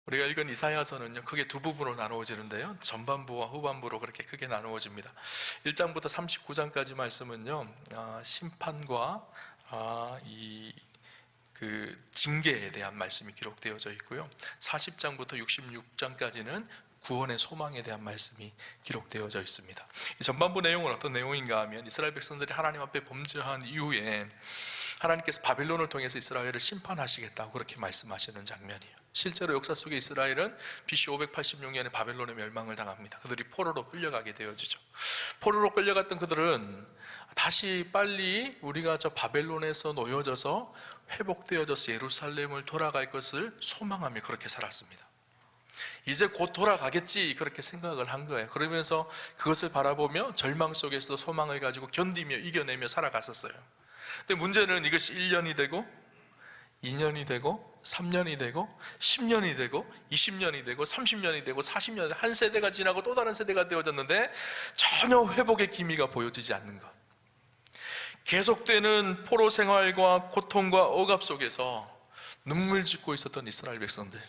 우리가 읽은 이사야서는요, 크게 두 부분으로 나누어지는데요, 전반부와 후반부로 그렇게 크게 나누어집니다. 1장부터 39장까지 말씀은요, 심판과 징계에 대한 말씀이 기록되어져 있고요, 40장부터 66장까지는 구원의 소망에 대한 말씀이 기록되어져 있습니다. 이 전반부 내용은 어떤 내용인가 하면, 이스라엘 백성들이 하나님 앞에 범죄한 이후에 하나님께서 바벨론을 통해서 이스라엘을 심판하시겠다고 그렇게 말씀하시는 장면이에요. 실제로 역사 속에 이스라엘은 BC 586년에 바벨론의 멸망을 당합니다. 그들이 포로로 끌려가게 되어지죠. 포로로 끌려갔던 그들은 다시 빨리 우리가 저 바벨론에서 놓여져서 회복되어져서 예루살렘을 돌아갈 것을 소망하며 그렇게 살았습니다. 이제 곧 돌아가겠지 그렇게 생각을 한 거예요. 그러면서 그것을 바라보며 절망 속에서도 소망을 가지고 견디며 이겨내며 살아갔었어요. 근데 문제는 이것이 1년이 되고 2년이 되고 3년이 되고 10년이 되고 20년이 되고 30년이 되고 40년이 되고 한 세대가 지나고 또 다른 세대가 되어졌는데 전혀 회복의 기미가 보여지지 않는 것. 계속되는 포로 생활과 고통과 억압 속에서 눈물 짓고 있었던 이스라엘 백성들,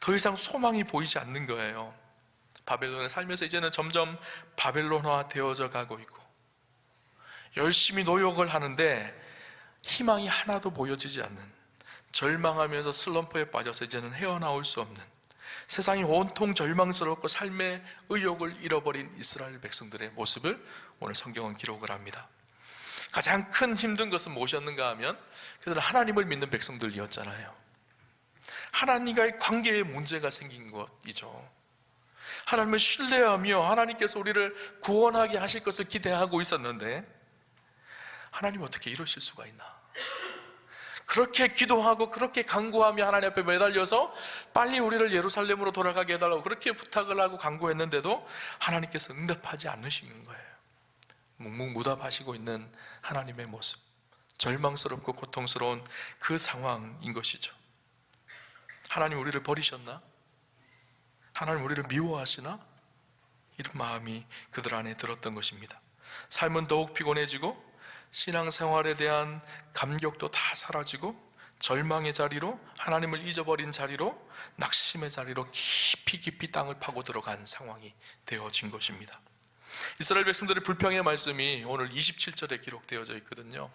더 이상 소망이 보이지 않는 거예요. 바벨론에 살면서 이제는 점점 바벨론화 되어져 가고 있고, 열심히 노력을 하는데 희망이 하나도 보여지지 않는, 절망하면서 슬럼프에 빠져서 이제는 헤어나올 수 없는, 세상이 온통 절망스럽고 삶의 의욕을 잃어버린 이스라엘 백성들의 모습을 오늘 성경은 기록을 합니다. 가장 큰 힘든 것은 무엇이었는가 하면, 그들은 하나님을 믿는 백성들이었잖아요. 하나님과의 관계에 문제가 생긴 것이죠. 하나님을 신뢰하며 하나님께서 우리를 구원하게 하실 것을 기대하고 있었는데, 하나님 어떻게 이러실 수가 있나? 그렇게 기도하고 그렇게 간구하며 하나님 앞에 매달려서 빨리 우리를 예루살렘으로 돌아가게 해달라고 그렇게 부탁을 하고 간구했는데도 하나님께서 응답하지 않으시는 거예요. 묵묵무답하시고 있는 하나님의 모습, 절망스럽고 고통스러운 그 상황인 것이죠. 하나님 우리를 버리셨나? 하나님 우리를 미워하시나? 이런 마음이 그들 안에 들었던 것입니다. 삶은 더욱 피곤해지고 신앙생활에 대한 감격도 다 사라지고, 절망의 자리로, 하나님을 잊어버린 자리로, 낙심의 자리로 깊이 땅을 파고 들어간 상황이 되어진 것입니다. 이스라엘 백성들의 불평의 말씀이 오늘 27절에 기록되어져 있거든요.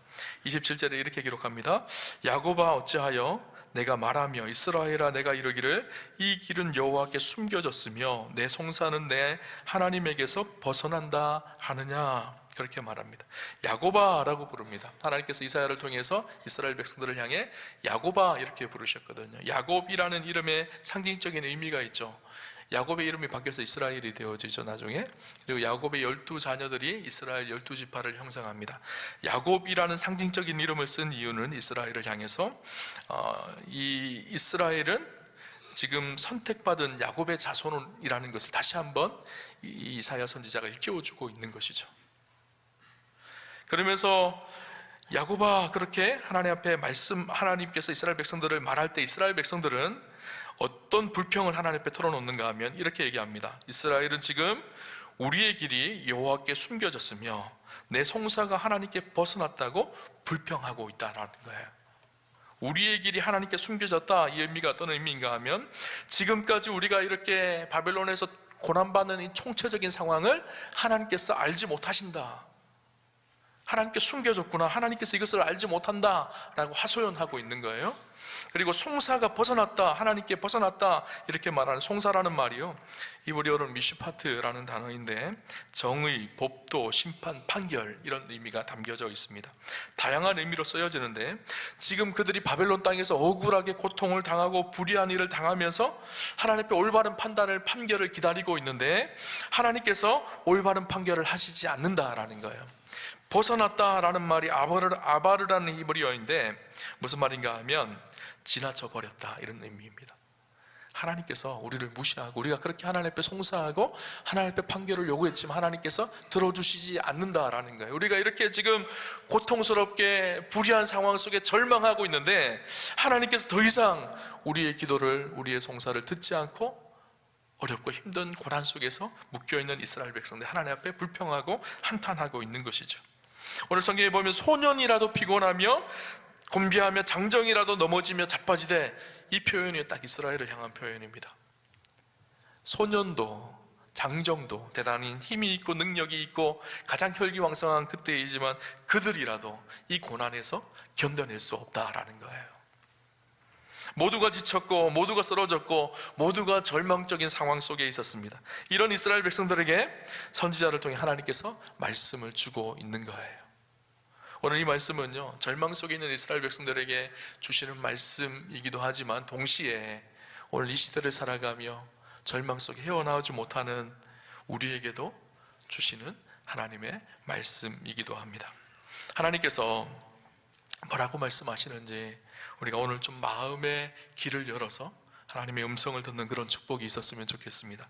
27절에 이렇게 기록합니다. 야곱아 어찌하여 내가 말하며 이스라엘아 내가 이르기를 이 길은 여호와께 숨겨졌으며 내 송사는 내 하나님에게서 벗어난다 하느냐, 그렇게 말합니다. 야곱아라고 부릅니다. 하나님께서 이사야를 통해서 이스라엘 백성들을 향해 야곱아 이렇게 부르셨거든요. 야곱이라는 이름에 상징적인 의미가 있죠. 야곱의 이름이 바뀌어서 이스라엘이 되어지죠, 나중에. 그리고 야곱의 12자녀들이 이스라엘 12지파를 형성합니다. 야곱이라는 상징적인 이름을 쓴 이유는 이스라엘을 향해서 이 이스라엘은 지금 선택받은 야곱의 자손이라는 것을 다시 한번 이사야 선지자가 일깨워주고 있는 것이죠. 그러면서 야곱아 그렇게 하나님 앞에 하나님께서 이스라엘 백성들을 말할 때 이스라엘 백성들은 어떤 불평을 하나님 앞에 털어놓는가 하면 이렇게 얘기합니다. 이스라엘은 지금 우리의 길이 여호와께 숨겨졌으며 내 송사가 하나님께 벗어났다고 불평하고 있다라는 거예요. 우리의 길이 하나님께 숨겨졌다, 이 의미가 어떤 의미인가 하면, 지금까지 우리가 이렇게 바벨론에서 고난받는 이 총체적인 상황을 하나님께서 알지 못하신다, 하나님께 숨겨졌구나, 하나님께서 이것을 알지 못한다라고 하소연하고 있는 거예요. 그리고 송사가 벗어났다, 하나님께 벗어났다 이렇게 말하는 송사라는 말이요, 히브리어로는 미슈파트라는 단어인데 정의, 법도, 심판, 판결 이런 의미가 담겨져 있습니다. 다양한 의미로 쓰여지는데, 지금 그들이 바벨론 땅에서 억울하게 고통을 당하고 불의한 일을 당하면서 하나님 앞에 올바른 판결을 기다리고 있는데 하나님께서 올바른 판결을 하시지 않는다라는 거예요. 벗어났다라는 말이 아바르라는 히브리어인데 무슨 말인가 하면 지나쳐 버렸다, 이런 의미입니다. 하나님께서 우리를 무시하고, 우리가 그렇게 하나님 앞에 송사하고 하나님 앞에 판결을 요구했지만 하나님께서 들어주시지 않는다라는 거예요. 우리가 이렇게 지금 고통스럽게 불의한 상황 속에 절망하고 있는데 하나님께서 더 이상 우리의 기도를, 우리의 송사를 듣지 않고 어렵고 힘든 고난 속에서 묶여있는 이스라엘 백성들 하나님 앞에 불평하고 한탄하고 있는 것이죠. 오늘 성경에 보면 소년이라도 피곤하며 곤비하며 장정이라도 넘어지며 자빠지되, 이 표현이 딱 이스라엘을 향한 표현입니다. 소년도 장정도 대단히 힘이 있고 능력이 있고 가장 혈기왕성한 그때이지만 그들이라도 이 고난에서 견뎌낼 수 없다라는 거예요. 모두가 지쳤고 모두가 쓰러졌고 모두가 절망적인 상황 속에 있었습니다. 이런 이스라엘 백성들에게 선지자를 통해 하나님께서 말씀을 주고 있는 거예요. 오늘 이 말씀은요, 절망 속에 있는 이스라엘 백성들에게 주시는 말씀이기도 하지만 동시에 오늘 이 시대를 살아가며 절망 속에 헤어나오지 못하는 우리에게도 주시는 하나님의 말씀이기도 합니다. 하나님께서 뭐라고 말씀하시는지 우리가 오늘 좀 마음의 길을 열어서 하나님의 음성을 듣는 그런 축복이 있었으면 좋겠습니다.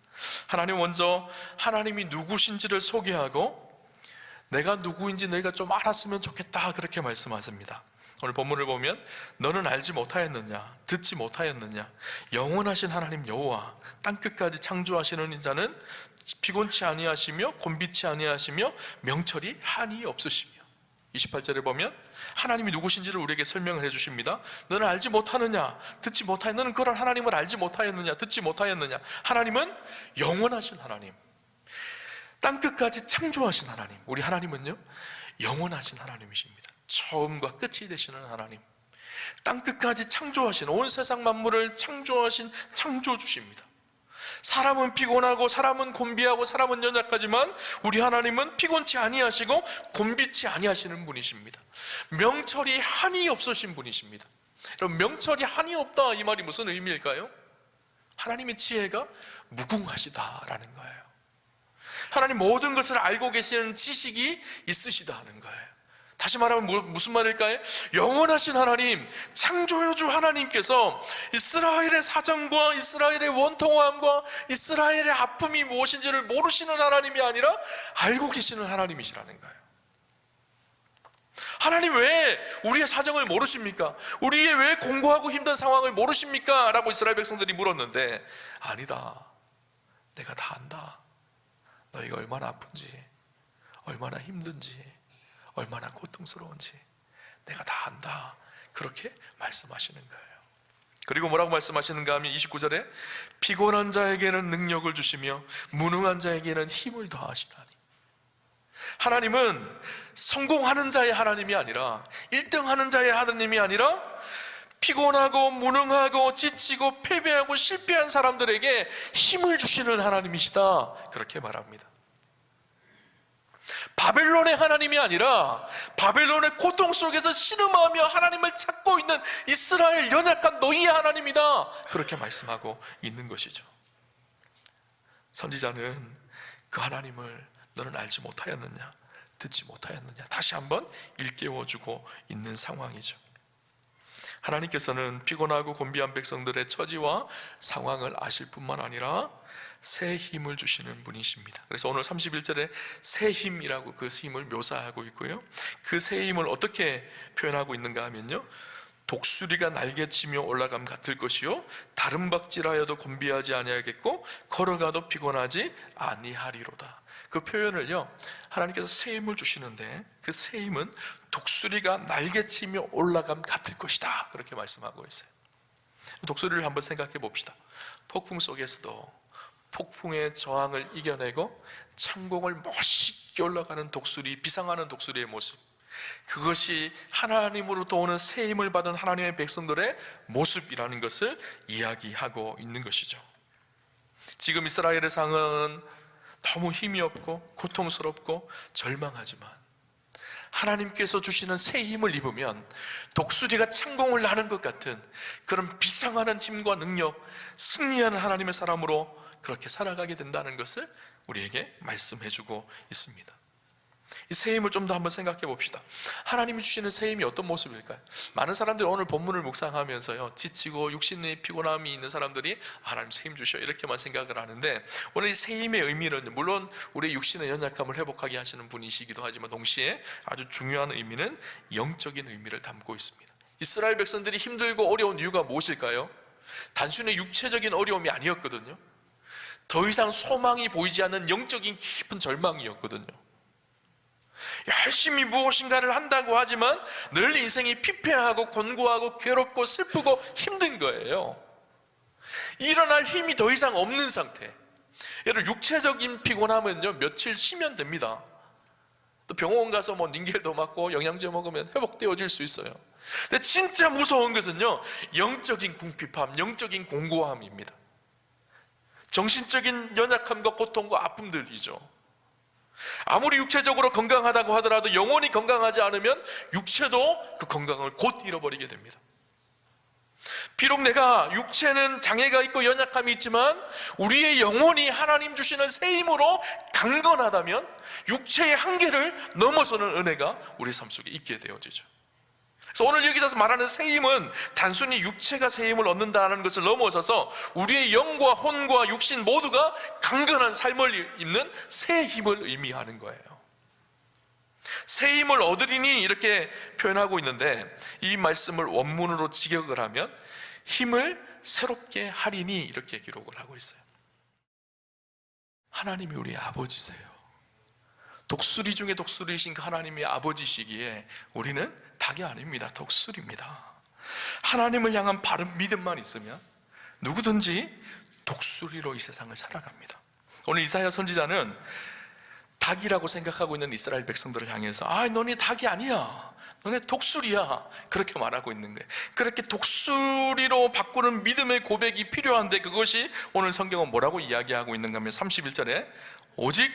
하나님 먼저 하나님이 누구신지를 소개하고 내가 누구인지 너희가 좀 알았으면 좋겠다, 그렇게 말씀하십니다. 오늘 본문을 보면 너는 알지 못하였느냐, 듣지 못하였느냐, 영원하신 하나님 여호와 땅끝까지 창조하시는 자는 피곤치 아니하시며 곤비치 아니하시며 명철이 한이 없으시며. 28절에 보면 하나님이 누구신지를 우리에게 설명을 해주십니다. 너는 알지 못하느냐, 듣지 못하였느냐, 너는 그런 하나님을 알지 못하였느냐, 듣지 못하였느냐. 하나님은 영원하신 하나님, 땅끝까지 창조하신 하나님. 우리 하나님은요, 영원하신 하나님이십니다. 처음과 끝이 되시는 하나님, 땅끝까지 창조하신, 온 세상 만물을 창조하신 창조주십니다. 사람은 피곤하고 사람은 곤비하고 사람은 연약하지만 우리 하나님은 피곤치 아니하시고 곤비치 아니하시는 분이십니다. 명철이 한이 없으신 분이십니다. 여러분, 명철이 한이 없다, 이 말이 무슨 의미일까요? 하나님의 지혜가 무궁하시다라는 거예요. 하나님 모든 것을 알고 계시는 지식이 있으시다 하는 거예요. 다시 말하면 무슨 말일까요? 영원하신 하나님, 창조주 하나님께서 이스라엘의 사정과 이스라엘의 원통함과 이스라엘의 아픔이 무엇인지를 모르시는 하나님이 아니라 알고 계시는 하나님이시라는 거예요. 하나님 왜 우리의 사정을 모르십니까? 우리의 왜 공고하고 힘든 상황을 모르십니까? 라고 이스라엘 백성들이 물었는데, 아니다, 내가 다 안다. 너희가 얼마나 아픈지, 얼마나 힘든지, 얼마나 고통스러운지 내가 다 안다, 그렇게 말씀하시는 거예요. 그리고 뭐라고 말씀하시는가 하면 29절에 피곤한 자에게는 능력을 주시며 무능한 자에게는 힘을 더하시나니. 하나님은 성공하는 자의 하나님이 아니라 1등하는 자의 하나님이 아니라 피곤하고 무능하고 지치고 패배하고 실패한 사람들에게 힘을 주시는 하나님이시다, 그렇게 말합니다. 바벨론의 하나님이 아니라 바벨론의 고통 속에서 신음하며 하나님을 찾고 있는 이스라엘 연약한 너희의 하나님이다, 그렇게 말씀하고 있는 것이죠. 선지자는 그 하나님을 너는 알지 못하였느냐, 듣지 못하였느냐, 다시 한번 일깨워주고 있는 상황이죠. 하나님께서는 피곤하고 곤비한 백성들의 처지와 상황을 아실 뿐만 아니라 새 힘을 주시는 분이십니다. 그래서 오늘 31절에 새 힘이라고 그 힘을 묘사하고 있고요, 그 새 힘을 어떻게 표현하고 있는가 하면요, 독수리가 날개치며 올라감 같을 것이요 다른 박질하여도 곤비하지 아니하겠고 걸어가도 피곤하지 아니하리로다. 그 표현을요, 하나님께서 새 힘을 주시는데 그 새 힘은 독수리가 날개치며 올라감 같을 것이다, 그렇게 말씀하고 있어요. 독수리를 한번 생각해 봅시다. 폭풍 속에서도 폭풍의 저항을 이겨내고 창공을 멋있게 올라가는 독수리, 비상하는 독수리의 모습, 그것이 하나님으로부터 오는 새 힘을 받은 하나님의 백성들의 모습이라는 것을 이야기하고 있는 것이죠. 지금 이스라엘의 상황은 너무 힘이 없고 고통스럽고 절망하지만 하나님께서 주시는 새 힘을 입으면 독수리가 창공을 나는 것 같은 그런 비상하는 힘과 능력, 승리하는 하나님의 사람으로 그렇게 살아가게 된다는 것을 우리에게 말씀해주고 있습니다. 이 새 힘을 좀 더 한번 생각해 봅시다. 하나님이 주시는 새 힘이 어떤 모습일까요? 많은 사람들이 오늘 본문을 묵상하면서요, 지치고 육신의 피곤함이 있는 사람들이 하나님 새 힘 주셔, 이렇게만 생각을 하는데, 오늘 이 새 힘의 의미는 물론 우리의 육신의 연약함을 회복하게 하시는 분이시기도 하지만 동시에 아주 중요한 의미는 영적인 의미를 담고 있습니다. 이스라엘 백성들이 힘들고 어려운 이유가 무엇일까요? 단순히 육체적인 어려움이 아니었거든요. 더 이상 소망이 보이지 않는 영적인 깊은 절망이었거든요. 열심히 무엇인가를 한다고 하지만 늘 인생이 피폐하고 곤고하고 괴롭고 슬프고 힘든 거예요. 일어날 힘이 더 이상 없는 상태. 여러분, 육체적인 피곤하면요 며칠 쉬면 됩니다. 또 병원 가서 뭐 닌겔도 맞고 영양제 먹으면 회복되어질 수 있어요. 근데 진짜 무서운 것은요 영적인 궁핍함, 영적인 공고함입니다. 정신적인 연약함과 고통과 아픔들이죠. 아무리 육체적으로 건강하다고 하더라도 영혼이 건강하지 않으면 육체도 그 건강을 곧 잃어버리게 됩니다. 비록 내가 육체는 장애가 있고 연약함이 있지만 우리의 영혼이 하나님 주시는 새 힘으로 강건하다면 육체의 한계를 넘어서는 은혜가 우리 삶 속에 있게 되어지죠. 그래서 오늘 여기서 말하는 새 힘은 단순히 육체가 새 힘을 얻는다는 것을 넘어서서 우리의 영과 혼과 육신 모두가 강건한 삶을 입는 새 힘을 의미하는 거예요. 새 힘을 얻으리니 이렇게 표현하고 있는데, 이 말씀을 원문으로 직역을 하면 힘을 새롭게 하리니 이렇게 기록을 하고 있어요. 하나님이 우리의 아버지세요. 독수리 중에 독수리이신 그 하나님이 아버지시기에 우리는 닭이 아닙니다. 독수리입니다. 하나님을 향한 바른 믿음만 있으면 누구든지 독수리로 이 세상을 살아갑니다. 오늘 이사야 선지자는 닭이라고 생각하고 있는 이스라엘 백성들을 향해서 너네 닭이 아니야, 너네 독수리야, 그렇게 말하고 있는 거예요. 그렇게 독수리로 바꾸는 믿음의 고백이 필요한데, 그것이 오늘 성경은 뭐라고 이야기하고 있는가 하면 31절에 오직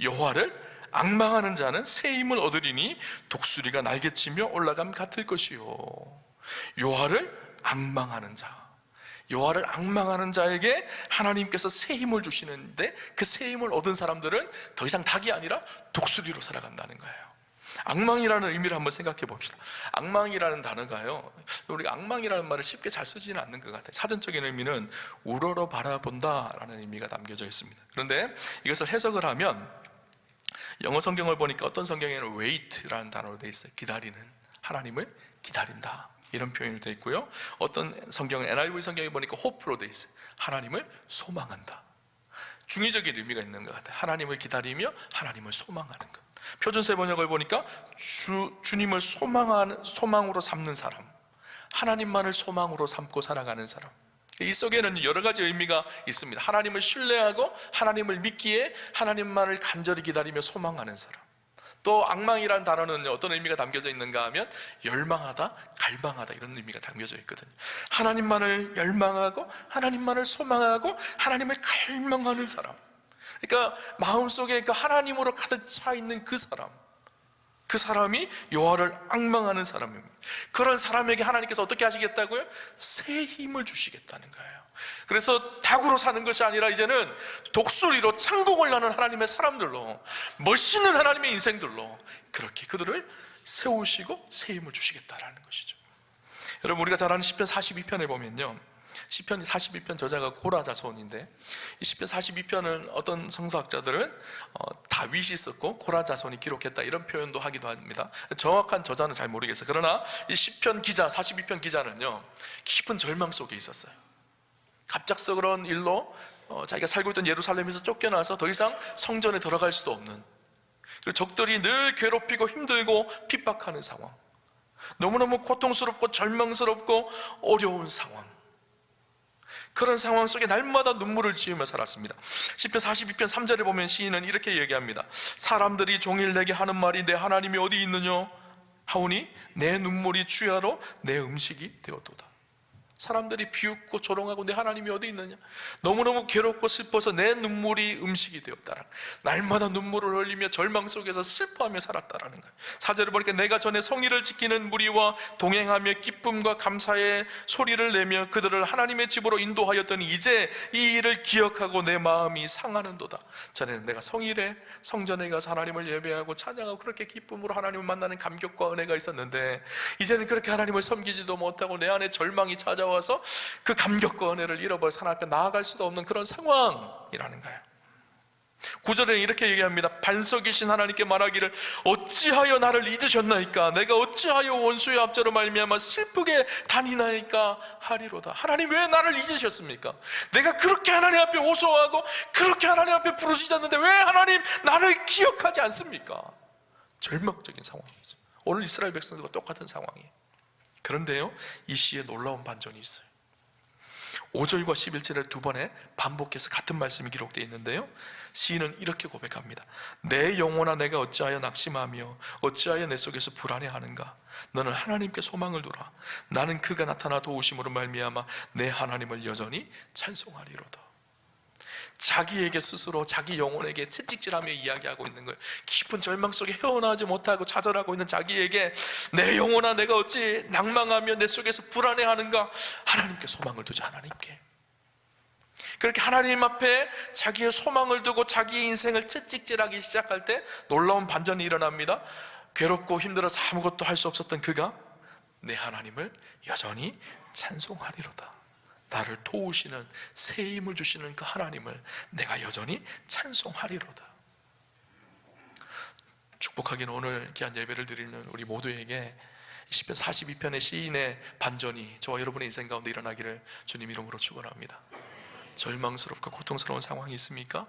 여호와를 앙망하는 자는 새 힘을 얻으리니 독수리가 날개치며 올라감 같을 것이요. 여호와를 앙망하는 자, 여호와를 앙망하는 자에게 하나님께서 새 힘을 주시는데, 그 새 힘을 얻은 사람들은 더 이상 닭이 아니라 독수리로 살아간다는 거예요. 앙망이라는 의미를 한번 생각해 봅시다. 앙망이라는 단어가요, 우리가 앙망이라는 말을 쉽게 잘 쓰지는 않는 것 같아요. 사전적인 의미는 우러러 바라본다 라는 의미가 담겨져 있습니다. 그런데 이것을 해석을 하면, 영어 성경을 보니까 어떤 성경에는 wait라는 단어로 되어 있어요. 기다리는, 하나님을 기다린다, 이런 표현이 되어 있고요. 어떤 성경은 NIV 성경에 보니까 hope로 되어 있어요. 하나님을 소망한다. 중의적인 의미가 있는 것 같아요. 하나님을 기다리며 하나님을 소망하는 것. 표준세 번역을 보니까 주님을 소망으로 삼는 사람, 하나님만을 소망으로 삼고 살아가는 사람. 이 속에는 여러 가지 의미가 있습니다. 하나님을 신뢰하고 하나님을 믿기에 하나님만을 간절히 기다리며 소망하는 사람. 또 앙망이라는 단어는 어떤 의미가 담겨져 있는가 하면 열망하다, 갈망하다, 이런 의미가 담겨져 있거든요. 하나님만을 열망하고 하나님만을 소망하고 하나님을 갈망하는 사람. 그러니까 마음속에 그 하나님으로 가득 차 있는 그 사람, 그 사람이 여호와를 앙망하는 사람입니다. 그런 사람에게 하나님께서 어떻게 하시겠다고요? 새 힘을 주시겠다는 거예요. 그래서 닭으로 사는 것이 아니라 이제는 독수리로 창공을 나는 하나님의 사람들로, 멋있는 하나님의 인생들로 그렇게 그들을 세우시고 새 힘을 주시겠다라는 것이죠. 여러분, 우리가 잘 아는 시편 42편에 보면요, 시편 42편 저자가 고라 자손인데, 이 시편 42편은 어떤 성서학자들은 다윗이 썼고 고라 자손이 기록했다, 이런 표현도 하기도 합니다. 정확한 저자는 잘 모르겠어요. 그러나 이 시편 기자, 42편 기자는요, 깊은 절망 속에 있었어요. 갑작스러운 일로 자기가 살고 있던 예루살렘에서 쫓겨나서 더 이상 성전에 들어갈 수도 없는, 그리고 적들이 늘 괴롭히고 힘들고 핍박하는 상황, 너무너무 고통스럽고 절망스럽고 어려운 상황, 그런 상황 속에 날마다 눈물을 지으며 살았습니다. 시편 42편 3절에 보면 시인은 이렇게 얘기합니다. 사람들이 종일 내게 하는 말이 내 하나님이 어디 있느냐 하오니 내 눈물이 주야로 내 음식이 되었도다. 사람들이 비웃고 조롱하고 내 하나님이 어디 있느냐, 너무너무 괴롭고 슬퍼서 내 눈물이 음식이 되었다라, 날마다 눈물을 흘리며 절망 속에서 슬퍼하며 살았다라는 거예요. 4절을 보니까 내가 전에 성의를 지키는 무리와 동행하며 기쁨과 감사의 소리를 내며 그들을 하나님의 집으로 인도하였더니 이제 이 일을 기억하고 내 마음이 상하는도다. 전에는 내가 성일에 성전에 가서 하나님을 예배하고 찬양하고 그렇게 기쁨으로 하나님을 만나는 감격과 은혜가 있었는데, 이제는 그렇게 하나님을 섬기지도 못하고 내 안에 절망이 찾아와서 그 감격과 은혜를 잃어버려 하나님 앞에 나아갈 수도 없는 그런 상황이라는 거예요. 9절에 이렇게 얘기합니다. 반석이신 하나님께 말하기를 어찌하여 나를 잊으셨나이까, 내가 어찌하여 원수의 앞자로 말미암아 슬프게 다니나이까 하리로다. 하나님, 왜 나를 잊으셨습니까? 내가 그렇게 하나님 앞에 호소하고 그렇게 하나님 앞에 부르시지 않는데 왜 하나님 나를 기억하지 않습니까? 절망적인 상황이죠. 오늘 이스라엘 백성들과 똑같은 상황이에요. 그런데요, 이 시에 놀라운 반전이 있어요. 5절과 11절에 두 번에 반복해서 같은 말씀이 기록되어 있는데요, 시인은 이렇게 고백합니다. 내 영혼아, 내가 어찌하여 낙심하며 어찌하여 내 속에서 불안해하는가? 너는 하나님께 소망을 두라. 나는 그가 나타나 도우심으로 말미암아 내 하나님을 여전히 찬송하리로다. 자기에게 스스로 자기 영혼에게 채찍질하며 이야기하고 있는 거예요. 깊은 절망 속에 헤어나지 못하고 좌절하고 있는 자기에게 내 영혼아, 내가 어찌 낭망하며 내 속에서 불안해하는가? 하나님께 소망을 두자. 하나님께. 그렇게 하나님 앞에 자기의 소망을 두고 자기의 인생을 채찍질하기 시작할 때 놀라운 반전이 일어납니다. 괴롭고 힘들어서 아무것도 할 수 없었던 그가 내 하나님을 여전히 찬송하리로다. 나를 도우시는, 새 힘을 주시는 그 하나님을 내가 여전히 찬송하리로다. 축복하기는 오늘 귀한 예배를 드리는 우리 모두에게 시편 42편의 시인의 반전이 저와 여러분의 인생 가운데 일어나기를 주님 이름으로 축원합니다. 절망스럽고 고통스러운 상황이 있습니까?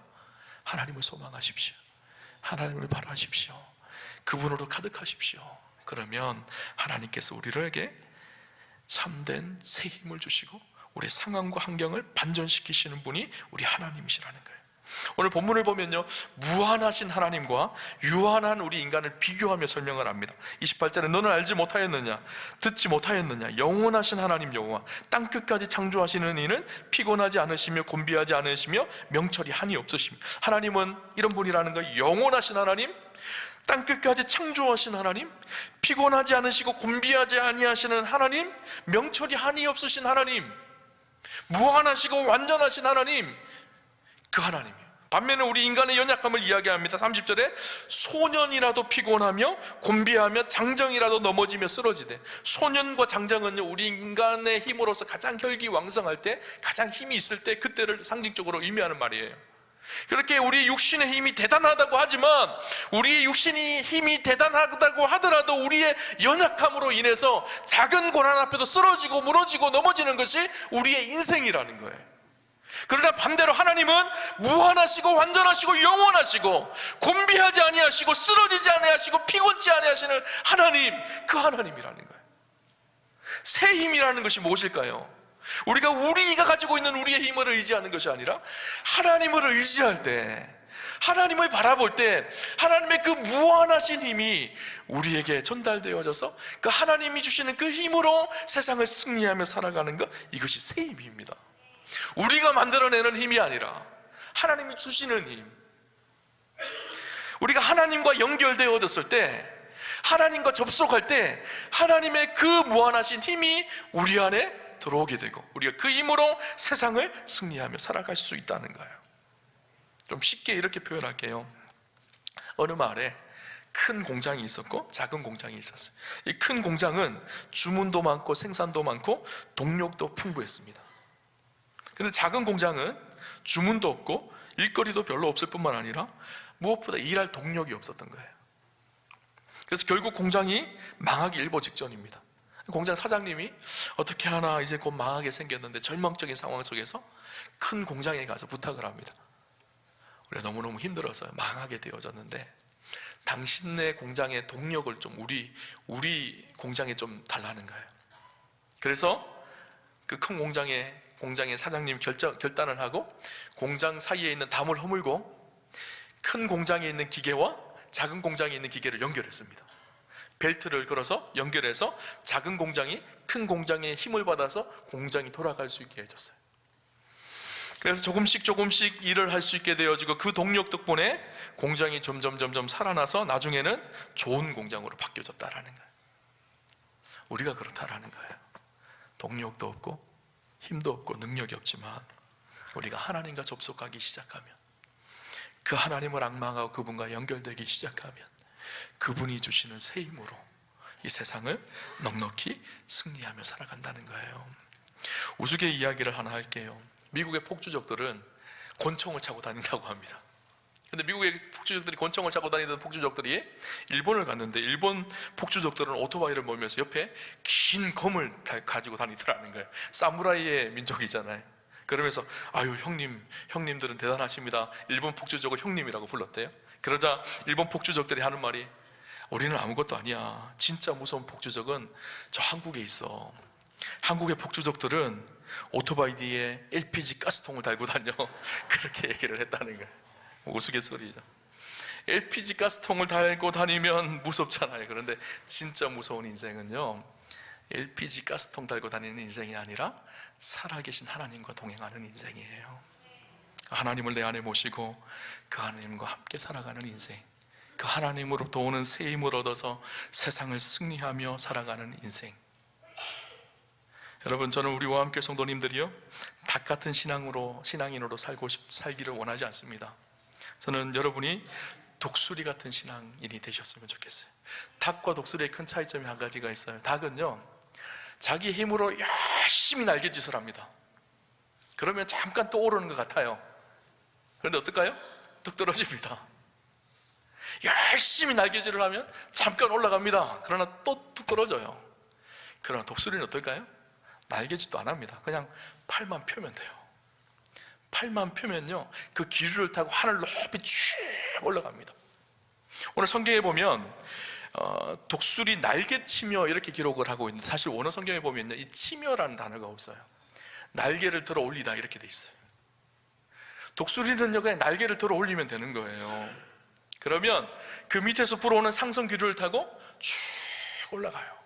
하나님을 소망하십시오. 하나님을 바라십시오. 그분으로 가득하십시오. 그러면 하나님께서 우리에게 참된 새 힘을 주시고 우리 상황과 환경을 반전시키시는 분이 우리 하나님이시라는 거예요. 오늘 본문을 보면요, 무한하신 하나님과 유한한 우리 인간을 비교하며 설명을 합니다. 28절에 너는 알지 못하였느냐, 듣지 못하였느냐, 영원하신 하나님 여호와 땅끝까지 창조하시는 이는 피곤하지 않으시며 곤비하지 않으시며 명철이 한이 없으시며. 하나님은 이런 분이라는 거예요. 영원하신 하나님, 땅끝까지 창조하신 하나님, 피곤하지 않으시고 곤비하지 아니하시는 하나님, 명철이 한이 없으신 하나님, 무한하시고 완전하신 하나님, 그 하나님이에요. 반면에 우리 인간의 연약함을 이야기합니다. 30절에 소년이라도 피곤하며 곤비하며 장정이라도 넘어지며 쓰러지되. 소년과 장정은요, 우리 인간의 힘으로서 가장 혈기왕성할 때, 가장 힘이 있을 때, 그때를 상징적으로 의미하는 말이에요. 그렇게 우리 육신의 힘이 대단하다고 하지만, 우리의 육신이 힘이 대단하다고 하더라도 우리의 연약함으로 인해서 작은 고난 앞에도 쓰러지고 무너지고 넘어지는 것이 우리의 인생이라는 거예요. 그러나 반대로 하나님은 무한하시고 완전하시고 영원하시고 곤비하지 아니하시고 쓰러지지 아니하시고 피곤치 아니하시는 하나님, 그 하나님이라는 거예요. 새 힘이라는 것이 무엇일까요? 우리가 가지고 있는 우리의 힘을 의지하는 것이 아니라 하나님을 의지할 때, 하나님을 바라볼 때 하나님의 그 무한하신 힘이 우리에게 전달되어져서 그 하나님이 주시는 그 힘으로 세상을 승리하며 살아가는 것, 이것이 새 힘입니다. 우리가 만들어내는 힘이 아니라 하나님이 주시는 힘. 우리가 하나님과 연결되어졌을 때, 하나님과 접속할 때 하나님의 그 무한하신 힘이 우리 안에 들어오게 되고 우리가 그 힘으로 세상을 승리하며 살아갈 수 있다는 거예요. 좀 쉽게 이렇게 표현할게요. 어느 마을에 큰 공장이 있었고 작은 공장이 있었어요. 이 큰 공장은 주문도 많고 생산도 많고 동력도 풍부했습니다. 그런데 작은 공장은 주문도 없고 일거리도 별로 없을 뿐만 아니라 무엇보다 일할 동력이 없었던 거예요. 그래서 결국 공장이 망하기 일보 직전입니다. 공장 사장님이 어떻게 하나 이제 곧 망하게 생겼는데 절망적인 상황 속에서 큰 공장에 가서 부탁을 합니다. 우리가 너무너무 힘들어서 망하게 되어졌는데 당신네 공장의 동력을 좀 우리 공장에 좀 달라는 거예요. 그래서 그 큰 공장의 사장님이 결단을 하고 공장 사이에 있는 담을 허물고 큰 공장에 있는 기계와 작은 공장에 있는 기계를 연결했습니다. 벨트를 걸어서 연결해서 작은 공장이 큰 공장의 힘을 받아서 공장이 돌아갈 수 있게 해줬어요. 그래서 조금씩 일을 할 수 있게 되어지고 그 동력 덕분에 공장이 점점 살아나서 나중에는 좋은 공장으로 바뀌어졌다라는 거예요. 우리가 그렇다라는 거예요. 동력도 없고 힘도 없고 능력이 없지만 우리가 하나님과 접속하기 시작하면, 그 하나님을 앙망하고 그분과 연결되기 시작하면 그분이 주시는 새 힘으로 이 세상을 넉넉히 승리하며 살아간다는 거예요. 우스갯 이야기를 하나 할게요. 미국의 폭주족들은 권총을 차고 다닌다고 합니다. 근데 미국의 폭주족들이 권총을 차고 다니던 폭주족들이 일본을 갔는데 일본 폭주족들은 오토바이를 몰면서 옆에 긴 검을 가지고 다니더라는 거예요. 사무라이의 민족이잖아요. 그러면서 아유 형님들은 대단하십니다. 일본 폭주족을 형님이라고 불렀대요. 그러자 일본 폭주족들이 하는 말이 우리는 아무것도 아니야. 진짜 무서운 폭주족은 저 한국에 있어. 한국의 폭주족들은 오토바이 뒤에 LPG 가스통을 달고 다녀. 그렇게 얘기를 했다는 거예요. 우스갯소리죠. LPG 가스통을 달고 다니면 무섭잖아요. 그런데 진짜 무서운 인생은요, LPG 가스통 달고 다니는 인생이 아니라 살아계신 하나님과 동행하는 인생이에요. 하나님을 내 안에 모시고 그 하나님과 함께 살아가는 인생, 그 하나님으로부터 오는 새 힘을 얻어서 세상을 승리하며 살아가는 인생. 여러분, 저는 우리와 함께 성도님들이요, 닭 같은 신앙인으로 살기를 원하지 않습니다. 저는 여러분이 독수리 같은 신앙인이 되셨으면 좋겠어요. 닭과 독수리의 큰 차이점이 한 가지가 있어요. 닭은요, 자기 힘으로 열심히 날갯짓을 합니다. 그러면 잠깐 또 오르는 것 같아요. 그런데 어떨까요? 뚝 떨어집니다. 열심히 날갯짓을 하면 잠깐 올라갑니다. 그러나 또 뚝 떨어져요. 그러나 독수리는 어떨까요? 날갯짓도 안 합니다. 그냥 팔만 펴면 돼요. 팔만 펴면요, 그 기류를 타고 하늘 높이 쭉 올라갑니다. 오늘 성경에 보면 독수리 날개치며 이렇게 기록을 하고 있는데, 사실 원어 성경에 보면요, 이 치며라는 단어가 없어요. 날개를 들어 올리다 이렇게 돼 있어요. 독수리는요, 그냥 날개를 들어 올리면 되는 거예요. 그러면 그 밑에서 불어오는 상승 기류를 타고 쭉 올라가요.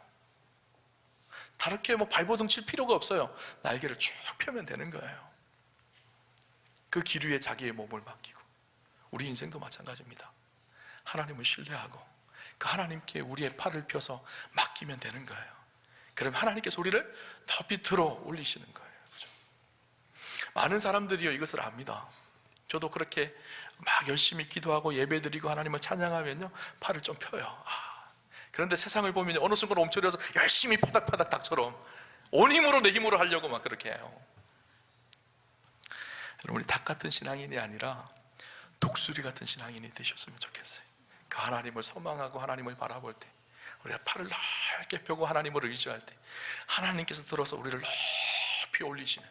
다르게 발버둥 칠 필요가 없어요. 날개를 쭉 펴면 되는 거예요. 그 기류에 자기의 몸을 맡기고, 우리 인생도 마찬가지입니다. 하나님을 신뢰하고 그 하나님께 우리의 팔을 펴서 맡기면 되는 거예요. 그럼 하나님께서 우리를 높이 들어 올리시는 거예요. 그렇죠? 많은 사람들이요, 이것을 압니다. 저도 그렇게 막 열심히 기도하고 예배드리고 하나님을 찬양하면요, 팔을 좀 펴요. 그런데 세상을 보면 어느 순간 옴츠려서 열심히 파닥파닥 닭처럼 온 힘으로 내 힘으로 하려고 막 그렇게 해요. 우리 닭 같은 신앙인이 아니라 독수리 같은 신앙인이 되셨으면 좋겠어요. 그 하나님을 소망하고 하나님을 바라볼 때, 우리가 팔을 넓게 펴고 하나님을 의지할 때 하나님께서 들어서 우리를 높이 올리시는,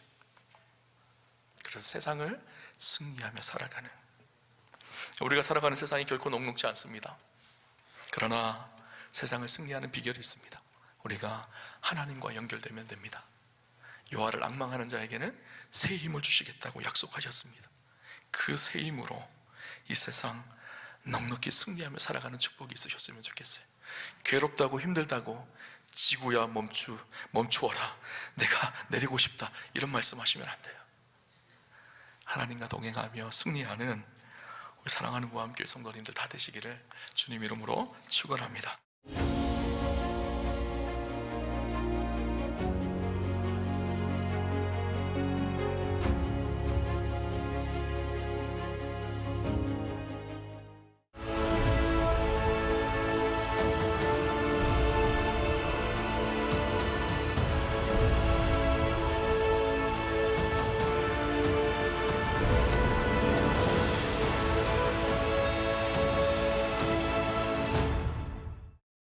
그래서 세상을 승리하며 살아가는, 우리가 살아가는 세상이 결코 녹록지 않습니다. 그러나 세상을 승리하는 비결이 있습니다. 우리가 하나님과 연결되면 됩니다. 여호와를 앙망하는 자에게는 새 힘을 주시겠다고 약속하셨습니다. 그 새 힘으로 이 세상 넉넉히 승리하며 살아가는 축복이 있으셨으면 좋겠어요. 괴롭다고 힘들다고 지구야 멈추어라, 내가 내리고 싶다, 이런 말씀하시면 안 돼요. 하나님과 동행하며 승리하는 우리 사랑하는 무함교회 성도님들 다 되시기를 주님 이름으로 축원합니다.